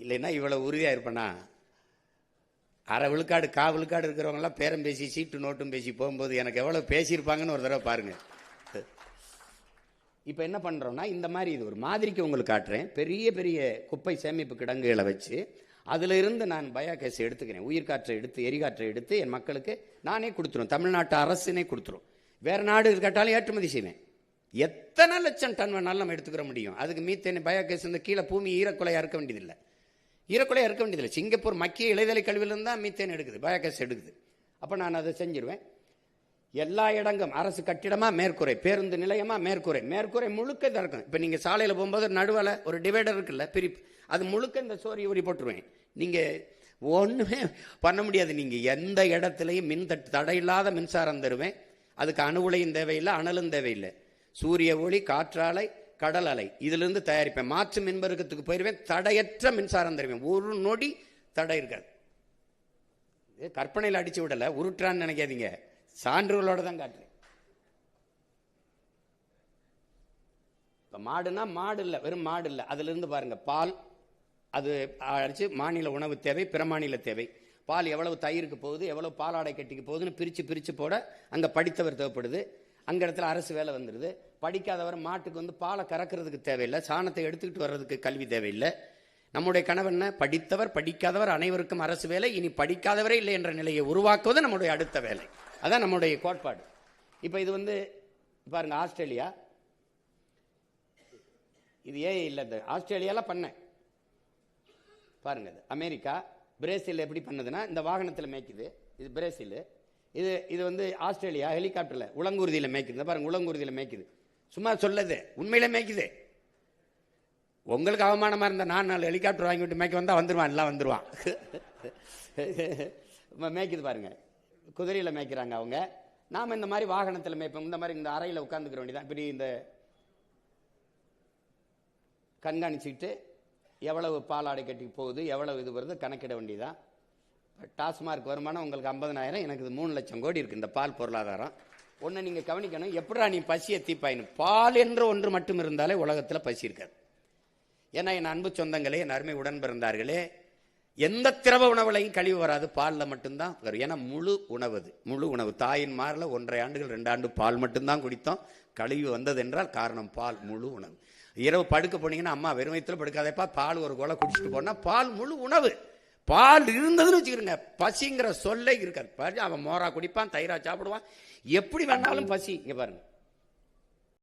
இல்லைன்னா இவ்வளவு உறுதியா இருப்பேனா? அரை விழுக்காடு விழுக்காடு இருக்கிறவங்கலாம் பேரம் பேசி சீட்டு நோட்டும் பேசி போகும்போது எனக்கு எவ்வளவு பேசியிருப்பாங்கன்னு ஒரு தடவை பாருங்க. இப்போ என்ன பண்ணுறோன்னா, இந்த மாதிரி இது ஒரு மாதிரிக்கு உங்களுக்கு காட்டுறேன். பெரிய பெரிய குப்பை சேமிப்பு கிடங்குகளை வச்சு அதில் இருந்து நான் பயோகேஸ் எடுத்துக்கிறேன். உயிர்காற்றை எடுத்து எரிகாற்றை எடுத்து என் மக்களுக்கு நானே கொடுத்துரும். தமிழ்நாட்டு அரசுனே கொடுத்துரும். வேறு நாடு கேட்டாலும் ஏற்றுமதி செய்வேன். எத்தனை லட்சம் டன் வேணாலும் நம்ம எடுத்துக்கிற முடியும். அதுக்கு மீத்தேன் பயோகேஸ் இந்த கீழே பூமி ஈரக்குலையாக இருக்க வேண்டியதில்லை. ஈரக்குலையாக இருக்க வேண்டியதில்லை. சிங்கப்பூர் மக்கிய இலைதலை கழிவிலிருந்து தான் மீத்தேன் எடுக்குது, பயோகேஸ் எடுக்குது. அப்போ நான் அதை செஞ்சிருவேன். எல்லா இடங்கும் அரசு கட்டிடமா மேற்கூரை, பேருந்து நிலையமா மேற்கூரை, மேற்கூரை முழுக்க இதாக இருக்கும். இப்போ நீங்கள் சாலையில் போகும்போது நடுவில் ஒரு டிவைடர் இருக்குல்ல, பிரிப்பு, அது முழுக்க இந்த சோரி ஊறி போட்டுருவேன். நீங்கள் ஒன்றுமே பண்ண முடியாது. நீங்கள் எந்த இடத்துலையும் தடையில்லாத மின்சாரம் தருவேன். அதுக்கு அணு உலையும் தேவையில்லை, அனலும் தேவையில்லை. சூரிய ஒளி, காற்றாலை, கடல் அலை, இதிலிருந்து தயாரிப்பேன். மாற்று மின்பெருக்கத்துக்கு போயிடுவேன். தடையற்ற மின்சாரம் தருவேன். ஒரு நொடி தடை இருக்காது. கற்பனையில் அடிச்சு விடலை, உருட்டான்னு நினைக்காதீங்க, சான்றுகளோட தான் காட்டுறேன். இப்போ மாடுனா மாடு இல்லை, வெறும் மாடு இல்லை. அதுல இருந்து பாருங்க, பால் அது அடிச்சு மாநில உணவு தேவை, பிற மாநில தேவை. பால் எவ்வளவு தயிருக்கு போகுது, எவ்வளவு பாலாடை கட்டிக்கு போகுதுன்னு பிரித்து போட அங்கே படித்தவர் தேவைப்படுது. அங்கே இடத்துல அரசு வேலை வந்துடுது. படிக்காதவர் மாட்டுக்கு வந்து பாலை கறக்கிறதுக்கு தேவையில்லை, சாணத்தை எடுத்துக்கிட்டு வர்றதுக்கு கல்வி தேவையில்லை. நம்முடைய கனவு என்ன? படித்தவர் படிக்காதவர் அனைவருக்கும் அரசு வேலை. இனி படிக்காதவரே இல்லை என்ற நிலையை உருவாக்குவது நம்முடைய அடுத்த வேலை. அதான் நம்முடைய கோட்பாடு. இப்போ இது வந்து பாருங்க, ஆஸ்திரேலியா, இது இல்லை, ஆஸ்திரேலியாவில் பண்ணேன் பாருங்க. இது அமெரிக்கா, பிரேசில் எப்படி பண்ணதுன்னா இந்த வாகனத்தில் மேய்க்குது. இது பிரேசில். இது வந்து ஆஸ்திரேலியா ஹெலிகாப்டரில் உலங்கூர்தியில் மேய்க்குது. பாருங்க, உலங்கூர்தியில் மேய்க்குது. சும்மா சொல்லது, உண்மையில மேய்க்குது. உங்களுக்கு அவமானமாக இருந்தால் நான் 4 ஹெலிகாப்டர் வாங்கிவிட்டு மேய்க்க வந்தால் வந்துடுவான், எல்லாம் வந்துடுவான். மேய்க்குது பாருங்க. குதிரையில் மேய்க்கிறாங்க அவங்க. நாம் இந்த மாதிரி வாகனத்தில் மேய்ப்போம். இந்த மாதிரி இந்த அறையில் உட்காந்துக்கிற வேண்டியதான். இப்படி இந்த கண்காணிச்சுக்கிட்டு எவ்வளவு பாலாடை கட்டி போகுது, எவ்வளவு இது வருது கணக்கிட வேண்டியதான். டாஸ்மார்க் வருமானம் உங்களுக்கு 50,000, எனக்கு இது 3 லட்சம் கோடி இருக்குது இந்த பால் பொருளாதாரம். ஒன்று நீங்கள் கவனிக்கணும், எப்படா நீ பசியை தீப்பாயின்னு. பால் என்ற ஒன்று மட்டும் இருந்தாலே உலகத்தில் பசி இருக்காது. ஏன்னா என் அன்பு சொந்தங்களே, என் அருமை உடன் பிறந்தார்களே, எந்த திரவ உணவுலையும் கழிவு வராது, பாலில் மட்டும்தான் வரும். ஏன்னா முழு உணவு, முழு உணவு. தாயின் மாரில் 1.5 ஆண்டுகள் 2 ஆண்டு பால் மட்டும்தான் குடித்தோம். கழிவு வந்தது என்றால் காரணம் பால், முழு உணவு. இரவு படுக்க போனீங்கன்னா அம்மா வெறும் வயிற்றுல படுக்காதேப்பா, பால் ஒரு கோலை குடிச்சிட்டு போனால் பால் முழு உணவு. பால் இருந்ததுன்னு வச்சுக்கிறோங்க, பசிங்கிற சொல்லே இருக்காது. அவன் மோரா குடிப்பான், தயிரா சாப்பிடுவான், எப்படி வேணாலும் பசி. இங்கே பாருங்க,